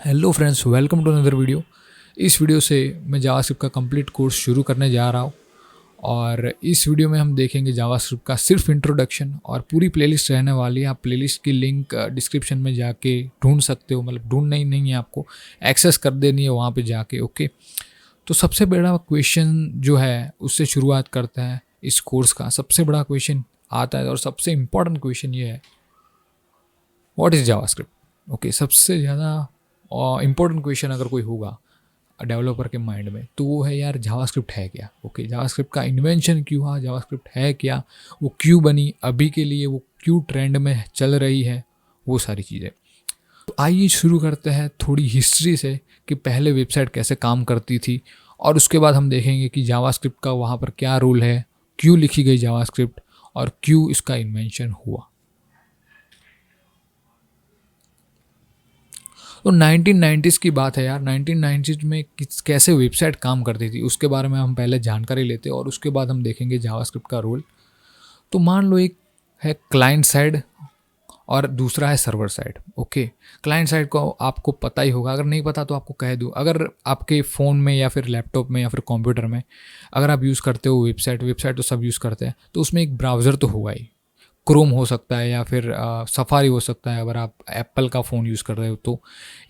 Hello friends, welcome to another video. इस video से मैं जावास्क्रिप्ट का कंप्लीट कोर्स शुरू करने जा रहा हूँ और इस वीडियो में हम देखेंगे जावास्क्रिप्ट का सिर्फ इंट्रोडक्शन और पूरी प्लेलिस्ट रहने वाली है। आप प्लेलिस्ट की लिंक डिस्क्रिप्शन में जाके ढूंढ सकते हो, मतलब ढूंढना ही नहीं है, आपको एक्सेस कर देनी है वहाँ पे जाके। ओके, तो सबसे बड़ा क्वेश्चन जो है उससे शुरुआत करते हैं। इस कोर्स का सबसे बड़ा क्वेश्चन आता है और सबसे इम्पॉर्टेंट क्वेश्चन ये है, व्हाट इज़ जावास्क्रिप्ट। ओके, सबसे ज़्यादा इम्पोर्टेंट क्वेश्चन अगर कोई होगा डेवलपर के माइंड में तो वो है, यार जावास्क्रिप्ट है क्या। ओके, जावास्क्रिप्ट का इन्वेंशन क्यों हुआ, जावास्क्रिप्ट है क्या, वो क्यों बनी अभी के लिए, वो क्यों ट्रेंड में चल रही है, वो सारी चीज़ें। तो आइए शुरू करते हैं थोड़ी हिस्ट्री से कि पहले वेबसाइट कैसे काम करती थी और उसके बाद हम देखेंगे कि जावास्क्रिप्ट का वहाँ पर क्या रोल है, क्यों लिखी गई जावास्क्रिप्ट और क्यों इसका इन्वेंशन हुआ। तो 1990s की बात है यार। 1990s में कैसे वेबसाइट काम करती थी उसके बारे में हम पहले जानकारी लेते हैं और उसके बाद हम देखेंगे जावास्क्रिप्ट का रोल। तो मान लो एक है क्लाइंट साइड और दूसरा है server side. Okay, client side को आपको पता ही होगा, अगर नहीं पता तो आपको कह दूँ। अगर आपके फ़ोन में या फिर लैपटॉप में या फिर कंप्यूटर में अगर आप यूज़ करते हो वेबसाइट तो सब यूज़ करते हैं, तो उसमें एक ब्राउज़र तो होगा ही। क्रोम हो सकता है या फिर सफारी हो सकता है अगर आप एप्पल का फ़ोन यूज़ कर रहे हो तो,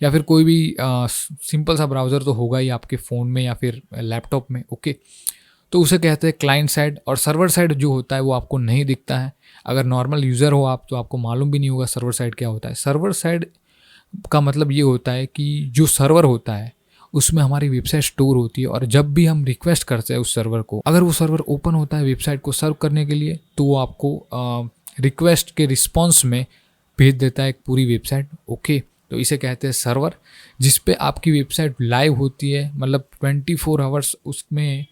या फिर कोई भी सिंपल सा ब्राउज़र तो होगा ही आपके फ़ोन में या फिर लैपटॉप में। ओके, तो उसे कहते हैं क्लाइंट साइड। और सर्वर साइड जो होता है वो आपको नहीं दिखता है। अगर नॉर्मल यूज़र हो आप तो आपको मालूम भी नहीं होगा सर्वर साइड क्या होता है। सर्वर साइड का मतलब ये होता है कि जो सर्वर होता है उसमें हमारी वेबसाइट स्टोर होती है और जब भी हम रिक्वेस्ट करते हैं उस सर्वर को, अगर वो सर्वर ओपन होता है वेबसाइट को सर्व करने के लिए, तो वो आपको रिक्वेस्ट के रिस्पॉन्स में भेज देता है एक पूरी वेबसाइट। ओके, तो इसे कहते हैं सर्वर, जिस पे आपकी वेबसाइट लाइव होती है, मतलब 24 आवर्स उसमें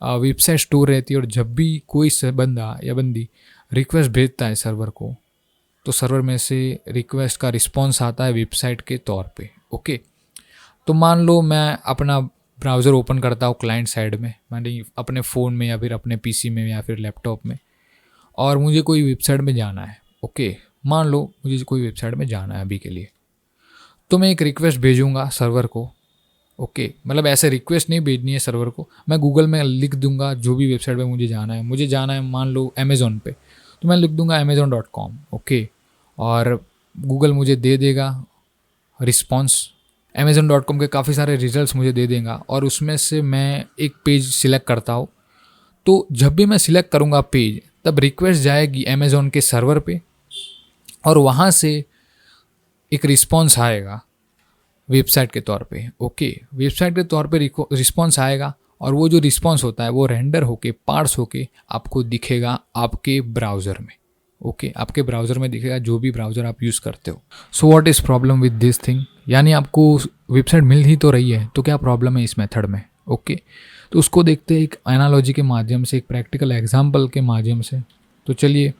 वेबसाइट स्टोर रहती है। और जब भी कोई बंदा या बंदी रिक्वेस्ट भेजता है सर्वर को, तो सर्वर में से रिक्वेस्ट का रिस्पॉन्स आता है वेबसाइट के तौर पे। ओके, तो मान लो मैं अपना ब्राउज़र ओपन करता हूँ क्लाइंट साइड में, मैंने अपने फ़ोन में या फिर अपने पीसी में या फिर लैपटॉप में, और मुझे कोई वेबसाइट में जाना है। ओके, मान लो मुझे कोई वेबसाइट में जाना है अभी के लिए, तो मैं एक रिक्वेस्ट भेजूंगा सर्वर को। ओके, मतलब ऐसे रिक्वेस्ट नहीं भेजनी है सर्वर को, मैं गूगल में लिख दूंगा जो भी वेबसाइट पे मुझे जाना है मान लो अमेज़ॉन पे, तो मैं लिख दूंगा amazon.com। ओके, और गूगल मुझे दे देगा रिस्पॉन्स। amazon.com के काफ़ी सारे रिजल्ट्स मुझे दे देगा और उसमें से मैं एक पेज सिलेक्ट करता हूँ। तो जब भी मैं सिलेक्ट करूँगा पेज, तब रिक्वेस्ट जाएगी अमेज़ॉन के सर्वर पे और वहाँ से एक रिस्पॉन्स आएगा वेबसाइट के तौर पे। ओके, वेबसाइट के तौर पे रिस्पॉन्स आएगा और वो जो रिस्पॉन्स होता है वो रेंडर होके पार्स होके आपको दिखेगा आपके ब्राउज़र में। ओके, आपके ब्राउज़र में दिखेगा, जो भी ब्राउज़र आप यूज़ करते हो। So what is problem with this thing, यानी आपको वेबसाइट मिल ही तो रही है, तो क्या प्रॉब्लम है इस मेथड में। ओके, तो उसको देखते हैं एक एनालॉजी के माध्यम से, एक प्रैक्टिकल एग्जाम्पल के माध्यम से। तो चलिए,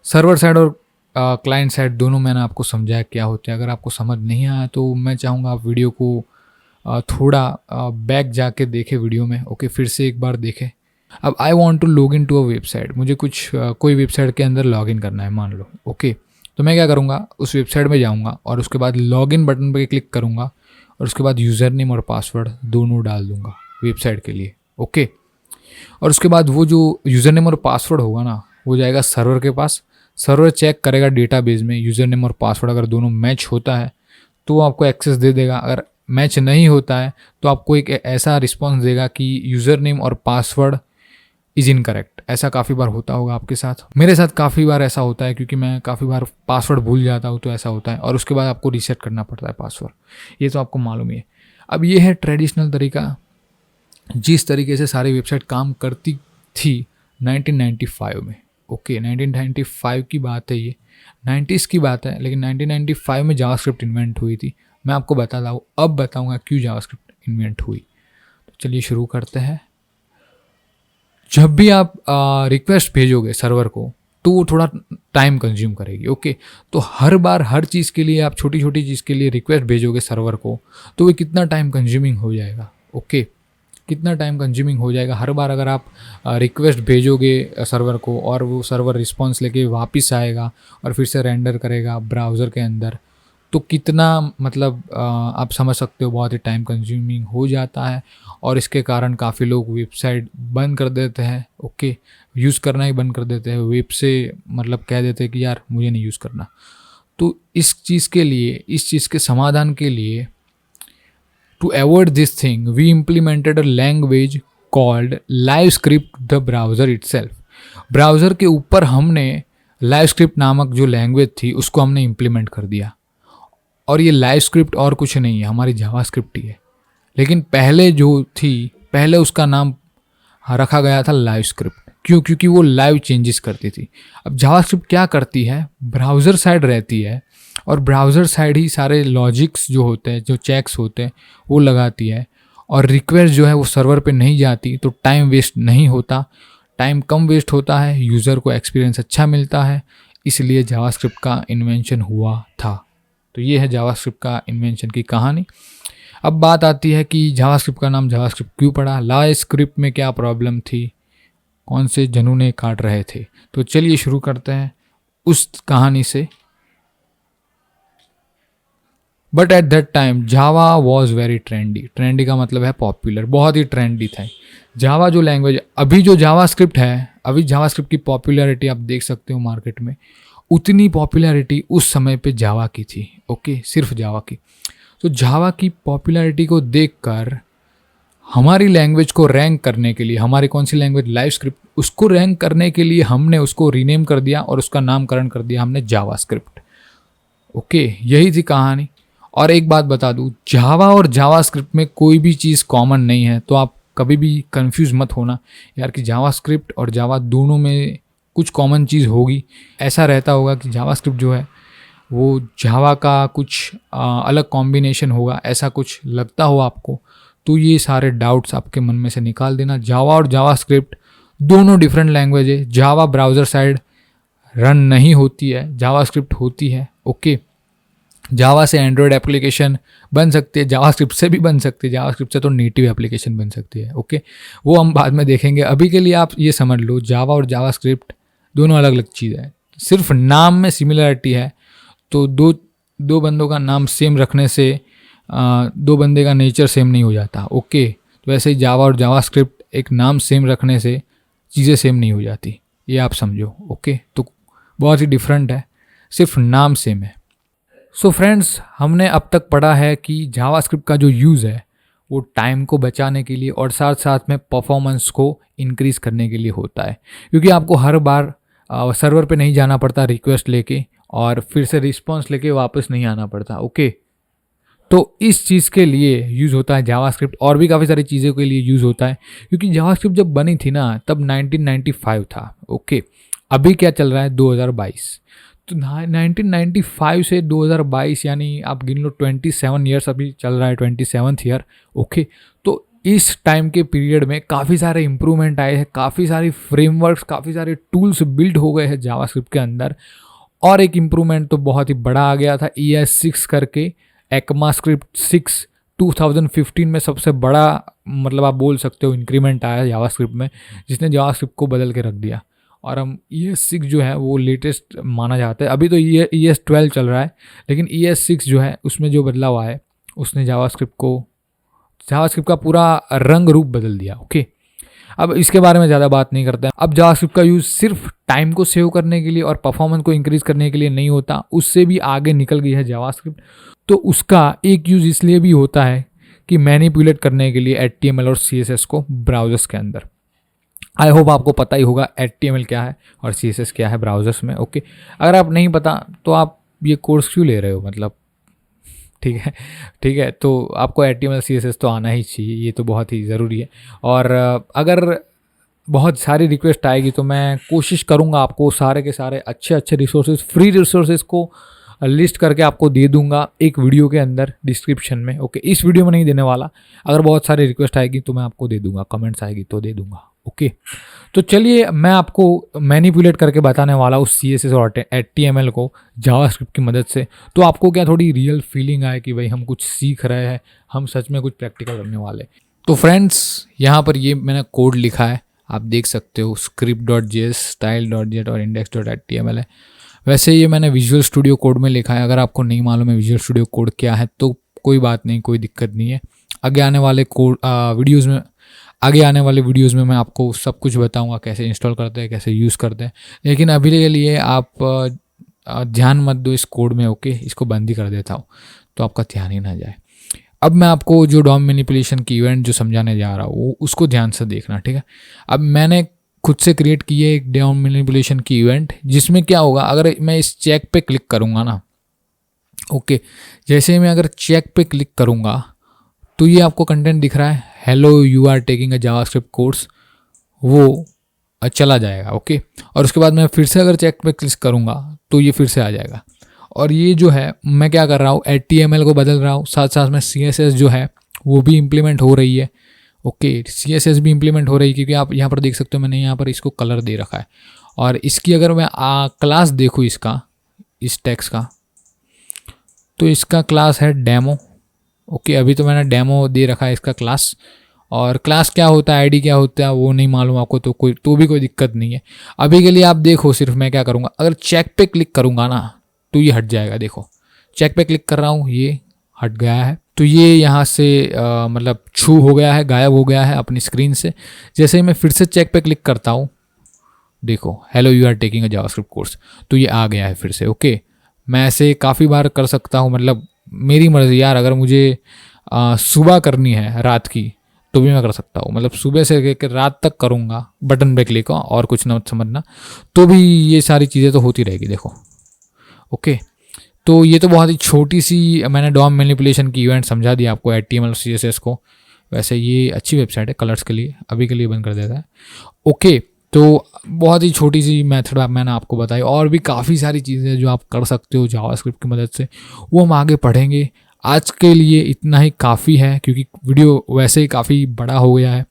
सर्वर साइड और क्लाइंट साइड दोनों मैंने आपको समझाया क्या होते हैं। अगर आपको समझ नहीं आया तो मैं चाहूँगा आप वीडियो को थोड़ा बैक जाके देखें वीडियो में। ओके, फिर से एक बार देखें। अब I want to log in to a website, मुझे कोई वेबसाइट के अंदर लॉग इन करना है मान लो। ओके, तो मैं क्या करूँगा, उस वेबसाइट में जाऊँगा और उसके बाद लॉग इन बटन पर क्लिक करूँगा और उसके बाद यूज़र नेम और पासवर्ड दोनों डाल दूँगा वेबसाइट के लिए। ओके, और उसके बाद वो जो यूज़र नेम और पासवर्ड होगा ना, वो जाएगा सर्वर के पास। सर्वर चेक करेगा डेटाबेस में, यूज़र नेम और पासवर्ड अगर दोनों मैच होता है तो वो आपको एक्सेस दे देगा। अगर मैच नहीं होता है तो आपको एक ऐसा रिस्पॉन्स देगा कि यूज़र नेम और पासवर्ड इज़ इनकरेक्ट। ऐसा काफ़ी बार होता होगा आपके साथ, मेरे साथ काफ़ी बार ऐसा होता है, क्योंकि मैं काफ़ी बार पासवर्ड भूल जाता हूँ, तो ऐसा होता है और उसके बाद आपको रीसेट करना पड़ता है पासवर्ड। ये तो आपको मालूम ही है। अब ये है ट्रेडिशनल तरीका, जिस तरीके से सारी वेबसाइट काम करती थी 1995 में। ओके, 1995 की बात है, ये 90s की बात है, लेकिन 1995 में जावास्क्रिप्ट इन्वेंट हुई थी। मैं आपको बताता हूँ, अब बताऊँगा क्यों जावास्क्रिप्ट इन्वेंट हुई। तो चलिए शुरू करते हैं। जब भी आप रिक्वेस्ट भेजोगे सर्वर को तो वो थोड़ा टाइम कंज्यूम करेगी। ओके, तो हर बार हर चीज़ के लिए आप छोटी छोटी चीज़ के लिए रिक्वेस्ट भेजोगे सर्वर को, तो वो कितना टाइम कंज्यूमिंग हो जाएगा। ओके, कितना टाइम कंज्यूमिंग हो जाएगा हर बार अगर आप रिक्वेस्ट भेजोगे सर्वर को और वो सर्वर रिस्पॉन्स लेके वापस आएगा और फिर से रेंडर करेगा ब्राउज़र के अंदर, तो कितना मतलब आप समझ सकते हो बहुत ही टाइम कंज्यूमिंग हो जाता है, और इसके कारण काफ़ी लोग वेबसाइट बंद कर देते हैं। ओके, यूज़ करना ही बंद कर देते हैं, वेब से मतलब कह देते हैं कि यार मुझे नहीं यूज़ करना। तो इस चीज़ के लिए, इस चीज़ के समाधान के लिए, to avoid this thing, we implemented a language called LiveScript the browser itself. Browser के ऊपर हमने LiveScript नामक जो लैंग्वेज थी उसको हमने इम्प्लीमेंट कर दिया। और ये LiveScript और कुछ नहीं है, हमारी जावास्क्रिप्ट ही है। लेकिन पहले जो थी, पहले उसका नाम रखा गया था LiveScript। क्यों? क्योंकि वो लाइव चेंजेस करती थी। अब जावास्क्रिप्ट क्या करती है, ब्राउज़र साइड रहती है, और ब्राउज़र साइड ही सारे लॉजिक्स जो होते हैं, जो चेक्स होते हैं, वो लगाती है। और रिक्वेस्ट जो है वो सर्वर पे नहीं जाती, तो टाइम वेस्ट नहीं होता, टाइम कम वेस्ट होता है, यूज़र को एक्सपीरियंस अच्छा मिलता है। इसलिए जावास्क्रिप्ट का इन्वेंशन हुआ था। तो ये है जावास्क्रिप्ट का इन्वेंशन की कहानी। अब बात आती है कि जावास्क्रिप्ट का नाम जावास्क्रिप्ट क्यों पड़ा, लाइवस्क्रिप्ट में क्या प्रॉब्लम थी, कौन से जनूने काट रहे थे। तो चलिए शुरू करते हैं उस कहानी से। But at that time Java was very trendy. Trendy का मतलब है पॉपुलर, बहुत ही ट्रेंडी था जावा जो लैंग्वेज। अभी जो जावास्क्रिप्ट है, अभी जावास्क्रिप्ट की पॉपुलैरिटी आप देख सकते हो मार्केट में, उतनी पॉपुलैरिटी उस समय पे जावा की थी। ओके, सिर्फ जावा की। तो जावा की पॉपुलैरिटी को देखकर हमारी लैंग्वेज को रैंक करने के लिए, हमारी कौन सी लैंग्वेज, लाइवस्क्रिप्ट, उसको रैंक करने के लिए हमने उसको रीनेम कर दिया और उसका नामकरण कर दिया हमने जावास्क्रिप्ट। ओके, यही थी कहानी। और एक बात बता दूं, जावा और जावास्क्रिप्ट में कोई भी चीज़ कॉमन नहीं है, तो आप कभी भी कंफ्यूज मत होना यार कि जावास्क्रिप्ट और जावा दोनों में कुछ कॉमन चीज़ होगी। ऐसा रहता होगा कि जावास्क्रिप्ट जो है वो जावा का कुछ अलग कॉम्बिनेशन होगा, ऐसा कुछ लगता हो आपको, तो ये सारे डाउट्स आपके मन में से निकाल देना। जावा और जावास्क्रिप्ट दोनों डिफरेंट लैंग्वेज है। जावा ब्राउज़र साइड रन नहीं होती है, जावास्क्रिप्ट होती है। ओके, जावा से एंड्रॉयड एप्लीकेशन बन सकती है, जावास्क्रिप्ट से भी बन सकती है, जावास्क्रिप्ट से तो नेटिव एप्लीकेशन बन सकती है। ओके, वो हम बाद में देखेंगे। अभी के लिए आप ये समझ लो, जावा और जावास्क्रिप्ट दोनों अलग अलग चीज़ है, सिर्फ नाम में सिमिलरिटी है। तो दो बंदों का नाम सेम रखने से दो बंदे का नेचर सेम नहीं हो जाता। ओके, तो वैसे ही जावा और जावास्क्रिप्ट एक नाम सेम रखने से चीज़ें सेम नहीं हो जाती, ये आप समझो। ओके, तो बहुत ही डिफरेंट है, सिर्फ नाम सेम है। सो फ्रेंड्स, हमने अब तक पढ़ा है कि जावास्क्रिप्ट का जो यूज़ है वो टाइम को बचाने के लिए और साथ साथ में परफॉर्मेंस को इंक्रीज़ करने के लिए होता है, क्योंकि आपको हर बार सर्वर पे नहीं जाना पड़ता रिक्वेस्ट लेके और फिर से रिस्पॉन्स लेके वापस नहीं आना पड़ता। ओके, तो इस चीज़ के लिए यूज़ होता है जावास्क्रिप्ट, और भी काफ़ी सारी चीज़ों के लिए यूज़ होता है। क्योंकि जावास्क्रिप्ट जब बनी थी ना, तब 1995 था। ओके, अभी क्या चल रहा है, 2022। तो 1995 से 2022 यानी आप गिन लो 27 ईयर्स अभी चल रहा है, 27th ईयर। ओके, तो इस टाइम के पीरियड में काफ़ी सारे इम्प्रूवमेंट आए हैं, काफ़ी सारी फ्रेमवर्क्स, काफ़ी सारे टूल्स बिल्ड हो गए हैं जावास्क्रिप्ट के अंदर। और एक इम्प्रूवमेंट तो बहुत ही बड़ा आ गया था, ES6 करके, ECMAScript 6 2015 में सबसे बड़ा मतलब आप बोल सकते हो इंक्रीमेंट आया जावास्क्रिप्ट में, जिसने जावास्क्रिप्ट को बदल के रख दिया। और हम ES6 जो है वो लेटेस्ट माना जाता है। अभी तो ES12 चल रहा है, लेकिन ES6 जो है उसमें जो बदलाव आया उसने जावास्क्रिप्ट का पूरा रंग रूप बदल दिया। ओके, अब इसके बारे में ज़्यादा बात नहीं करते हैं। अब जावास्क्रिप्ट का यूज़ सिर्फ टाइम को सेव करने के लिए और परफॉर्मेंस को इंक्रीज़ करने के लिए नहीं होता, उससे भी आगे निकल गई है जावास्क्रिप्ट। तो उसका एक यूज़ इसलिए भी होता है कि मैनिपुलेट करने के लिए HTML और CSS को ब्राउज़र्स के अंदर। आई होप आपको पता ही होगा HTML क्या है और CSS क्या है ब्राउज़र्स में। ओके, अगर आप नहीं पता तो आप ये कोर्स क्यों ले रहे हो, मतलब ठीक है, तो आपको HTML CSS तो आना ही चाहिए, ये तो बहुत ही ज़रूरी है। और अगर बहुत सारी रिक्वेस्ट आएगी तो मैं कोशिश करूँगा आपको सारे के सारे अच्छे अच्छे रिसोर्सेज, फ्री रिसोर्सेज को लिस्ट करके आपको दे दूंगा एक वीडियो के अंदर डिस्क्रिप्शन में। ओके, इस वीडियो में नहीं देने वाला, अगर बहुत सारी रिक्वेस्ट आएगी तो मैं आपको दे दूंगा, कमेंट्स आएगी तो दे दूंगा। ओके, तो चलिए मैं आपको मैनिपुलेट करके बताने वाला हूँ CSS और HTML को जावास्क्रिप्ट की मदद से। तो आपको क्या थोड़ी रियल फीलिंग आए कि भाई हम कुछ सीख रहे हैं, हम सच में कुछ प्रैक्टिकल करने वाले। तो फ्रेंड्स, यहाँ पर ये मैंने कोड लिखा है, आप देख सकते हो, script.js, style.jet और index.html है। वैसे ये मैंने विजुअल स्टूडियो कोड में लिखा है, अगर आपको नहीं मालूम है विजुअल स्टूडियो कोड क्या है तो कोई बात नहीं, कोई दिक्कत नहीं है। आगे आने वाले कोड वीडियोज़ में आगे आने वाले वीडियोज़ में मैं आपको सब कुछ बताऊंगा कैसे इंस्टॉल करते हैं, कैसे यूज़ करते हैं। लेकिन अभी के लिए आप ध्यान मत दो इस कोड में, ओके, इसको बंद ही कर देता हूँ तो आपका ध्यान ही ना जाए। अब मैं आपको जो डॉम मैनिपुलेशन की इवेंट जो समझाने जा रहा हूँ वो उसको ध्यान से देखना, ठीक है। अब मैंने खुद से क्रिएट की है एक डॉम मैनिपुलेशन की इवेंट, जिसमें क्या होगा अगर मैं इस चेक पे क्लिक करूँगा ना, ओके, जैसे ही मैं अगर चेक पे क्लिक करूँगा तो ये आपको कंटेंट दिख रहा है, hello you are taking a JavaScript course, वो चला जाएगा, ओके। और उसके बाद मैं फिर से अगर चेक पे क्लिक करूँगा तो ये फिर से आ जाएगा। और ये जो है मैं क्या कर रहा हूँ, HTML को बदल रहा हूँ, साथ साथ में CSS जो है वो भी इम्प्लीमेंट हो रही है, ओके। CSS भी इम्प्लीमेंट हो रही है क्योंकि आप यहाँ पर देख सकते हो मैंने यहाँ पर इसको कलर दे रखा है। और इसकी अगर मैं क्लास देखूँ इसका, इस टेक्स्ट का, तो इसका क्लास है डेमो, ओके। अभी तो मैंने डेमो दे रखा है इसका क्लास, और क्लास क्या होता है, आईडी क्या होता है वो नहीं मालूम आपको तो भी कोई दिक्कत नहीं है। अभी के लिए आप देखो, सिर्फ मैं क्या करूँगा, अगर चेक पे क्लिक करूँगा ना तो ये हट जाएगा। देखो चेक पे क्लिक कर रहा हूँ, ये हट गया है, तो ये यहाँ से मतलब छू हो गया है, गायब हो गया है अपनी स्क्रीन से। जैसे ही मैं फिर से चेक पे क्लिक करता हूँ, देखो hello you are taking a JavaScript course, तो ये आ गया है फिर से, ओके। मैं ऐसे काफ़ी बार कर सकता हूँ, मतलब मेरी मर्ज़ी यार, अगर मुझे सुबह करनी है रात की तो भी मैं कर सकता हूँ, मतलब सुबह से लेकर रात तक करूँगा बटन पे क्लिक और कुछ ना समझना, तो भी ये सारी चीज़ें तो होती रहेगी, देखो, ओके। तो ये तो बहुत ही छोटी सी मैंने डॉम मैनिपुलेशन की इवेंट समझा दी आपको, HTML CSS को। वैसे ये अच्छी वेबसाइट है कलर्स के लिए, अभी के लिए बंद कर देता है, ओके। तो बहुत ही छोटी सी मेथड मैंने आपको बताई, और भी काफ़ी सारी चीज़ें जो आप कर सकते हो जावास्क्रिप्ट की मदद से, वो हम आगे पढ़ेंगे। आज के लिए इतना ही काफ़ी है क्योंकि वीडियो वैसे ही काफ़ी बड़ा हो गया है।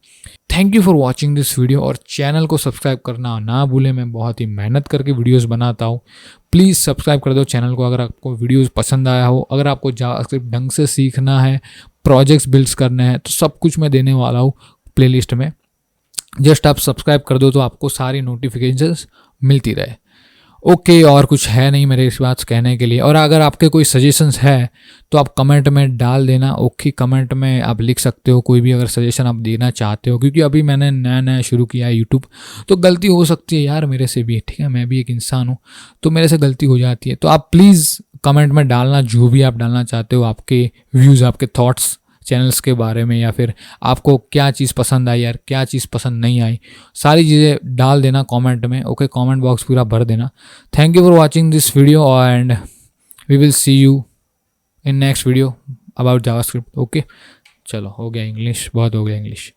Thank you for watching this video, और चैनल को सब्सक्राइब करना ना भूलें, मैं बहुत ही मेहनत करके वीडियोस बनाता हूँ। प्लीज़ सब्सक्राइब कर दो चैनल को अगर आपको वीडियोस पसंद आया हो। अगर आपको जावास्क्रिप्ट ढंग से सीखना है, प्रोजेक्ट्स बिल्ड्स करने हैं, तो सब कुछ मैं देने वाला हूँ प्लेलिस्ट में। जस्ट आप सब्सक्राइब कर दो तो आपको सारी नोटिफिकेशंस मिलती रहे, ओके। और कुछ है नहीं मेरे इस बात कहने के लिए, और अगर आपके कोई सजेशंस है तो आप कमेंट में डाल देना, ओके। कमेंट में आप लिख सकते हो कोई भी अगर सजेशन आप देना चाहते हो, क्योंकि अभी मैंने नया नया शुरू किया है यूट्यूब, तो गलती हो सकती है यार मेरे से भी, ठीक है, मैं भी एक इंसान हूँ, तो मेरे से गलती हो जाती है। तो आप प्लीज़ कमेंट में डालना जो भी आप डालना चाहते हो, आपके व्यूज़, आपके थॉट्स चैनल्स के बारे में, या फिर आपको क्या चीज़ पसंद आई यार, क्या चीज़ पसंद नहीं आई, सारी चीज़ें डाल देना कमेंट में, ओके। कमेंट बॉक्स पूरा भर देना। Thank you for watching this video and we will see you in next video about JavaScript, okay. चलो हो गया इंग्लिश, बहुत हो गया इंग्लिश।